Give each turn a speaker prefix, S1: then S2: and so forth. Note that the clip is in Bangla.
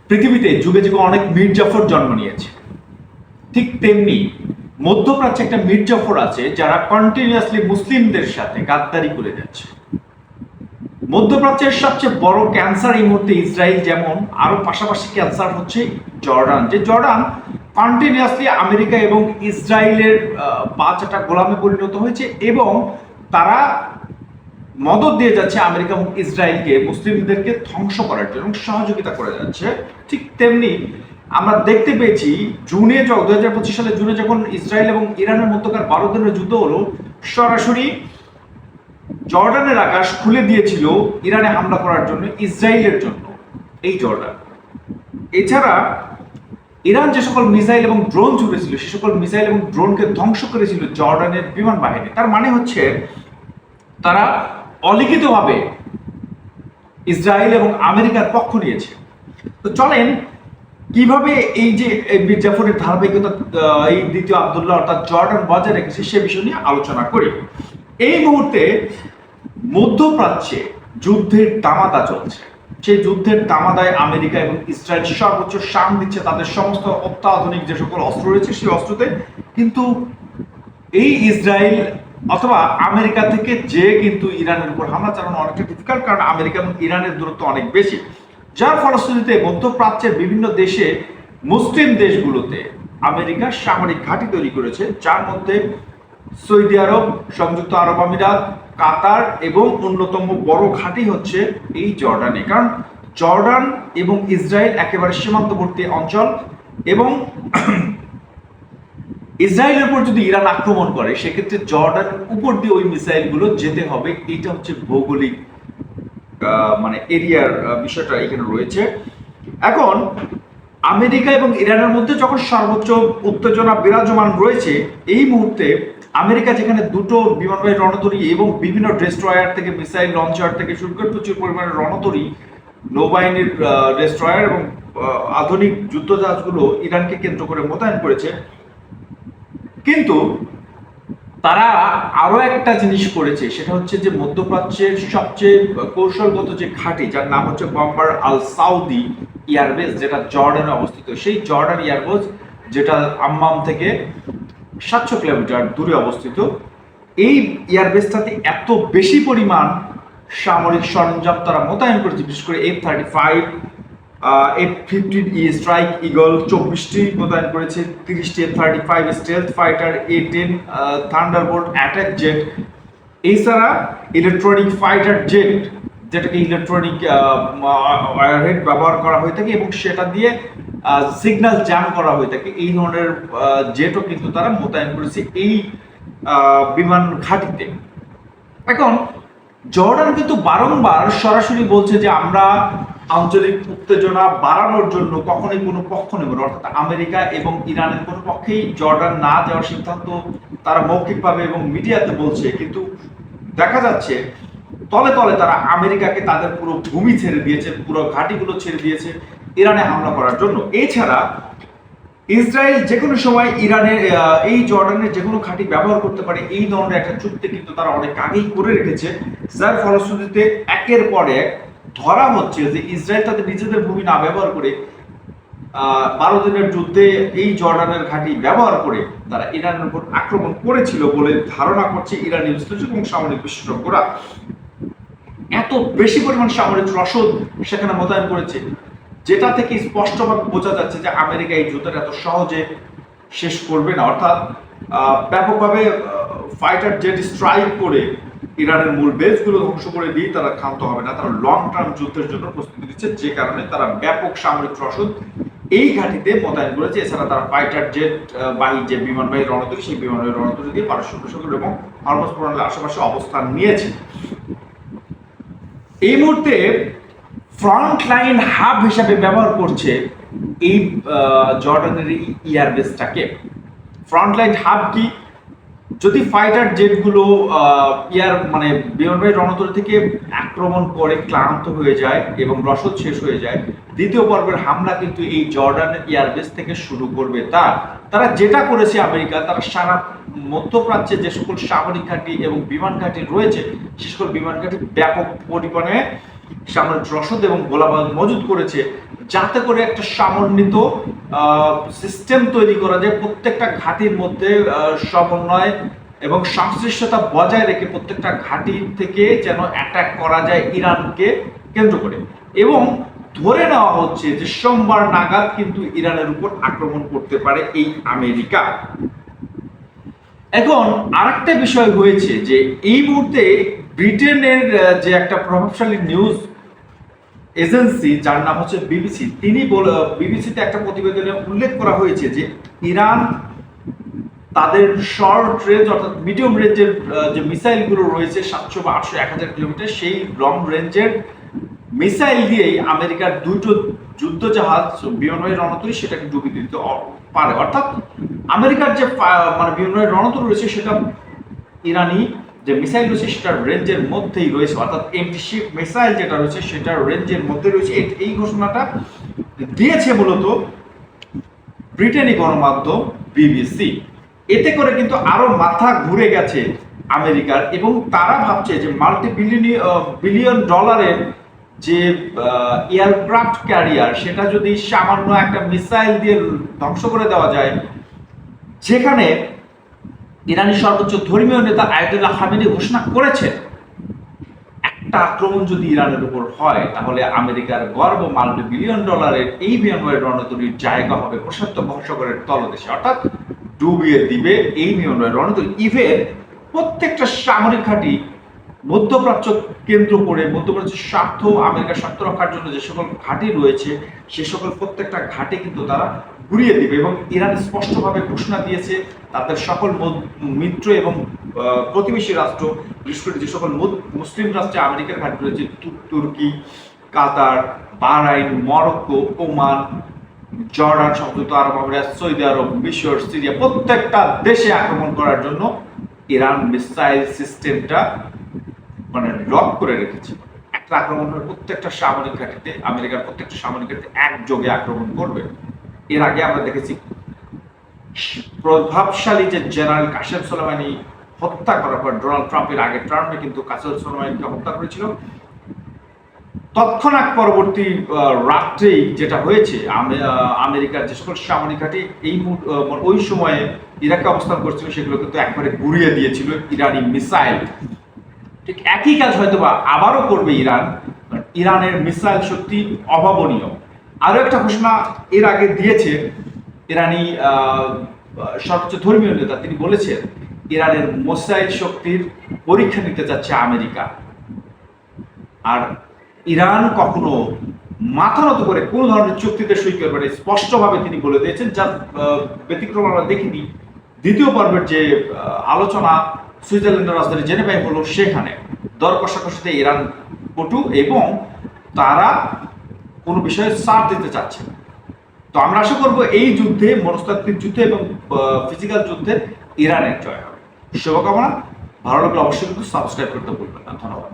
S1: পৃথিবীতে যুগে যুগে অনেক মীর জাফর জন্ম নিয়েছে, ঠিক তেমনি মধ্যপ্রাচ্যে একটা মীর জাফর আছে যারা কন্টিনিউয়াসলি মুসলিমদের সাথে গাদ্দারি করে যাচ্ছে। মধ্যপ্রাচ্যের সবচেয়ে বড় ক্যান্সার এই মুহূর্তে ইসরায়েল, যেমন আরো পাশাপাশি ক্যান্সার হচ্ছে জর্ডান। যে জর্ডান কন্টিনিউয়াসলি আমেরিকা এবং ইসরায়েলের পাঁচটা গোলামে পরিণত হয়েছে এবং তারা মদত দিয়ে যাচ্ছে আমেরিকা এবং ইসরায়েলকে মুসলিমদেরকে ধ্বংস করার জন্য, সহযোগিতা করে যাচ্ছে। ঠিক তেমনি আমরা দেখতে পেয়েছি জুনে 2025 সালে জুনে যখন ইসরায়েল এবং ইরানের মধ্যকার 12 দিনের যুদ্ধ হলো, সরাসরি জর্ডানের আকাশ খুলে দিয়েছিল ইরানে হামলা করার জন্য, ইসরায়েলের জন্য এই জর্ডান। এছাড়া ইরান যে সকল মিসাইল এবং ড্রোন ছুড়েছিল সে সকল মিসাইল এবং ড্রোনকে ধ্বংস করেছিল জর্ডানের বিমান বাহিনী। তার মানে হচ্ছে তারা অলিখিতভাবে ইসরায়েল এবং আমেরিকার পক্ষ নিয়েছে। তো চলেন কিভাবে এই যে মীর জাফরের ধারাবাহিকতা এই দ্বিতীয় আব্দুল্লাহ অর্থাৎ জর্ডান বজায় রেখেছে সে বিষয় নিয়ে আলোচনা করি। এই মুহূর্তে মধ্যপ্রাচ্যে যুদ্ধের তামাদা চলছে। সেই যুদ্ধের তামাদায় আমেরিকা এবং ইসরায়েল সর্বোচ্চ শান দিচ্ছে তাদের সমস্ত অত্যাধুনিক যে সকল অস্ত্র রয়েছে সেই অস্ত্রতে। কিন্তু এই ইসরায়েল অথবা আমেরিকা থেকে যে কিন্তু ইরানের উপর হামলা চালানো অনেকটা ডিফিকাল্ট, কারণ আমেরিকা এবং ইরানের দূরত্ব অনেক বেশি, যার ফলশ্রুতিতে মধ্যপ্রাচ্যের বিভিন্ন দেশে মুসলিম দেশগুলোতে আমেরিকা সামরিক ঘাঁটি তৈরি করেছে, যার মধ্যে সৌদি আরব, সংযুক্ত আরব আমিরাত, কাতার এবং অন্যতম বড় ঘাঁটি হচ্ছে এই জর্ডানে। কারণ জর্ডান এবং ইসরায়েল একেবারে সীমান্তবর্তী অঞ্চল এবং ইসরায়েলের উপর যদি ইরান আক্রমণ করে সেক্ষেত্রে জর্ডানের উপর দিয়ে ওই মিসাইলগুলো যেতে হবে। এটা হচ্ছে ভৌগোলিক মানে এরিয়ার বিষয়টা এখানে রয়েছে। এখন আমেরিকা এবং ইরানের মধ্যে যখন সর্বোচ্চ উত্তেজনা বিরাজমান রয়েছে, এই মুহূর্তে আমেরিকা যেখানে দুটো বিমানবাহী রণতরী এবং বিভিন্ন ডেস্ট্রয়ার থেকে মিসাইল লঞ্চার থেকে শুরু করে প্রচুর পরিমাণে রণতরী, নৌবাহিনীর ডেস্ট্রয়ার এবং আধুনিক যুদ্ধজাহাজগুলো ইরানকে কেন্দ্র করে মোতায়েন করেছে, কিন্তু তারা আরো একটা জিনিস করেছে, সেটা হচ্ছে যে মধ্যপ্রাচ্যের সবচেয়ে কৌশলগত যে ঘাঁটি যার নাম হচ্ছে বম্বার আল সাউদি এয়ারবেস, যেটা জর্ডানে অবস্থিত। সেই জর্ডান এয়ারবেস যেটা আম্মাম থেকে 700 কিলোমিটার দূরে অবস্থিত, এই এয়ারবেসটাতে এত বেশি পরিমাণ সামরিক সরঞ্জাম তারা মোতায়েন করেছে, বিশেষ করে F-35, F-15E স্ট্রাইক ইগল 24টি মোতায়েন করেছে, 30টি F-35 stealth fighter, A-10 Thunderbolt attack jet, এছাড়া ইলেকট্রনিক ফাইটার জেট যেটাকে ইলেকট্রনিক ওয়ারহেড ব্যবহার করা হয়ে থাকে এবং সেটা দিয়ে সিগন্যাল জ্যাম করা হয়ে থাকে। এই ধরনের জেটও কিন্তু তারা মোতায়েন করেছে এই বিমান ঘাঁটিতে। এখন জর্ডান কিন্তু বারংবার সরাসরি বলছে যে আমরা আঞ্চলিক উত্তেজনা বাড়ানোর জন্য কখনোই কোনো পক্ষ নেব না, অর্থাৎ আমেরিকা এবং ইরানের কোনো পক্ষেই জর্ডান না যাওয়ার সিদ্ধান্ত তারা মৌখিকভাবে এবং মিডিয়াতে বলছে, কিন্তু দেখা যাচ্ছে তলে তলে তারা আমেরিকাকে তাদের পুরো ভূমি ছেড়ে দিয়েছে, পুরো ঘাঁটিগুলো ছেড়ে দিয়েছে ইরানে হামলা করার জন্য। এছাড়া ইসরায়েল যে কোনো সময় ইরানের এই জর্ডানের যে কোনো ঘাঁটি ব্যবহার করতে পারে, এই ধরনের একটা চুক্তি কিন্তু তারা অনেক আগেই করে রেখেছে, যার ফলশ্রুতিতে একের পর এক ধরা হচ্ছে যে ইসরায়েল তাদের নিজেদের ভূমি না ব্যবহার করে 12 দিনের যুদ্ধে এই জর্ডানের ঘাঁটি ব্যবহার করে তারা ইরানের উপর আক্রমণ করেছিল বলে ধারণা করছে ইরানি বিশ্লেষক এবং সামরিক বিশেষজ্ঞরা। এত বেশি পরিমাণ সামরিক রসদ সেখানে মোতায়েন করেছে, যেটা থেকে স্পষ্টভাবে বোঝা যাচ্ছে যে আমেরিকা এই যুদ্ধটা এত সহজে শেষ করবে না, অর্থাৎ ব্যাপকভাবে ফাইটার জেট স্ট্রাইক করে ইরানের মূল বেসগুলো ধ্বংস করে দিয়ে তারা ক্ষান্ত হবে না। তারা লং টার্ম যুদ্ধের জন্য প্রস্তুতি দিচ্ছে, যে কারণে তারা ব্যাপক সামরিক রসদ এই ঘাঁটিতে মোতায়েন করেছে। এছাড়া তারা ফাইটার জেট বাহী যে বিমানবাহী রণতরী, সেই বিমানবাহী রণতরী দিয়ে পারস্য উপসাগর এবং হরমুজ প্রণালীর আশেপাশে অবস্থান নিয়েছে। এই মুহূর্তে ফ্রন্ট লাইন হাব হিসাবে ব্যবহার করছে এই জর্ডানের এয়ারবেসটাকে। ফ্রন্ট লাইন হাব কি? যদি ফাইটার জেটগুলো মানে বিমানবাহী রণতরী থেকে আক্রমণ করে ক্লান্ত হয়ে যায় এবং রসদ শেষ হয়ে যায়, দ্বিতীয় পর্বের হামলা কিন্তু এই জর্ডান এয়ারবেস থেকে শুরু করবে। তারা যেটা করেছে আমেরিকা, তারা সারা মধ্যপ্রাচ্যে যে সকল সামরিক ঘাঁটি এবং বিমান ঘাঁটি রয়েছে সে সকল বিমান ঘাঁটি ব্যাপক পরিমাণে সামরিক রসদ এবং গোলাবারুদ মজুত করেছে, যাতে করে একটা সমন্বিত সিস্টেম তৈরি করা যায়, প্রত্যেকটা ঘাঁটির মধ্যে সমন্বয় এবং সংশ্লিষ্টতা বজায় রেখে প্রত্যেকটা ঘাঁটি থেকে যেন অ্যাটাক করা যায় ইরানকে কেন্দ্র করে। এবং ধরে নেওয়া হচ্ছে যে সোমবার নাগাদ কিন্তু ইরানের উপর আক্রমণ করতে পারে এই আমেরিকা। এখন আরেকটা বিষয় হয়েছে যে এই মুহূর্তে ব্রিটেনের যে একটা প্রভাবশালী নিউজ এজেন্সি যার নাম হচ্ছে বিবিসি, বিবিসিতে একটা প্রতিবেদনে উল্লেখ করা হয়েছে যে ইরান তাদের শর্ট রেঞ্জ অর্থাৎ মিডিয়াম রেঞ্জের যে মিসাইলগুলো রয়েছে 700 বা 800 1000 কিলোমিটার, সেই লং রেঞ্জের মিসাইল দিয়েই আমেরিকার দুটো যুদ্ধজাহাজ বিমানবাহী রণতরী সেটাকে ডুবিয়ে দিতে পারে। অর্থাৎ আমেরিকার যে মানে বিমানবাহী রণতরী রয়েছে সেটা ইরানি যে মিসাইল রয়েছে সেটার রেঞ্জের মধ্যেই রয়েছে, অর্থাৎ এন্টিশিপ মিসাইল যেটা রয়েছে সেটার রেঞ্জের মধ্যে রয়েছে। এই ঘোষণাটা দিয়েছে মূলত ব্রিটেনি গণমাধ্যম বিবিসি। এতে করে কিন্তু আরো মাথা ঘুরে গেছে আমেরিকার, এবং তারা ভাবছে যে বিলিয়ন ডলারের যে এয়ারক্রাফট ক্যারিয়ার সেটা যদি সামান্য একটা মিসাইল দিয়ে ধ্বংস করে দেওয়া যায়, যেখানে ইরানি সর্বোচ্চ ধর্মীয় নেতা আয়াতুল্লাহ খামেনি ঘোষণা করেছে একটা আক্রমণ যদি ইরানের উপর হয় তাহলে আমেরিকার গর্ব বিলিয়ন ডলারের এই বিমানবাহী রণতরীর জায়গা হবে প্রশান্ত মহাসাগরের তলদেশে, অর্থাৎ ডুবিয়ে দিবে এই বিমানবাহী রণতরী। ইভেন প্রত্যেকটা সামরিক ঘাঁটি মধ্যপ্রাচ্য কেন্দ্র করে, মধ্যপ্রাচ্যের স্বার্থ, আমেরিকার স্বার্থ রক্ষার জন্য যে সকল ঘাঁটি রয়েছে সে সকল প্রত্যেকটা ঘাঁটি কিন্তু তারা ঘুরিয়ে দিবে। এবং ইরান স্পষ্টভাবে ঘোষণা দিয়েছে তাদের সকল মিত্র এবং প্রতিবেশী রাষ্ট্র, বিশেষ করে যে সকল মুসলিম রাষ্ট্রে আমেরিকার ঘাঁটি রয়েছে, তুর্কি, কাতার, বাহরাইন, মরক্কো, ওমান, জর্ডান, সংযুক্ত আরব আমিরাত, সৌদি আরব, মিশর, সিরিয়া, প্রত্যেকটা দেশে আক্রমণ করার জন্য ইরান মিসাইল সিস্টেমটা মানে লক করে রেখেছে। একটা আক্রমণ হলে প্রত্যেকটা সামরিক ঘাঁটিতে, আমেরিকার প্রত্যেকটা সামরিক ঘাঁটিতে একযোগে আক্রমণ করবে। এর আগে আমরা দেখেছি প্রভাবশালী যে জেনারেল কাসেম সোলেমানি হত্যা করার পর ডোনাল্ড ট্রাম্পের আগে টার্মে কিন্তু কাসেম সোলেমানিকে হত্যা করেছিল। তৎক্ষণাৎ পরবর্তী রাত্রেই যেটা হয়েছে, আমেরিকার যে সকল সামরিক ঘাঁটি ওই সময়ে ইরাকে অবস্থান করছিল সেগুলো কিন্তু একবারে গুড়িয়ে দিয়েছিল ইরানি মিসাইল। ঠিক একই কাজ হয়তো বা আবারও করবে ইরান। ইরানের মিসাইল শক্তি অভাবনীয়। আরো একটা ঘোষণা এর আগে দিয়েছে ইরানি সর্বোচ্চ ধর্মীয় নেতা, তিনি বলেছেন ইরানের মিসাইল শক্তির পরীক্ষা নিতে যাচ্ছে আমেরিকা। আর ইরান কখনো মাথা নত করে কোন ধরনের চুক্তিতে সই করবে না, স্পষ্টভাবে তিনি বলে দিয়েছেন। যার ব্যতিক্রম আমরা দেখিনি দ্বিতীয় পর্বের যে আলোচনা সুইজারল্যান্ডের রাজধানী জেনেভায় হলো, সেখানে দর কষাকষিতে ইরান পটু এবং তারা কোনো বিষয়ে ছাড় দিতে চাচ্ছে না। তো আমরা আশা করবো এই যুদ্ধে, মনস্তাত্ত্বিক যুদ্ধে এবং ফিজিক্যাল যুদ্ধে ইরানের জয় হবে। শুভকামনা। ভালো লাগলে অবশ্যই কিন্তু সাবস্ক্রাইব করতে ভুলবেন না। ধন্যবাদ।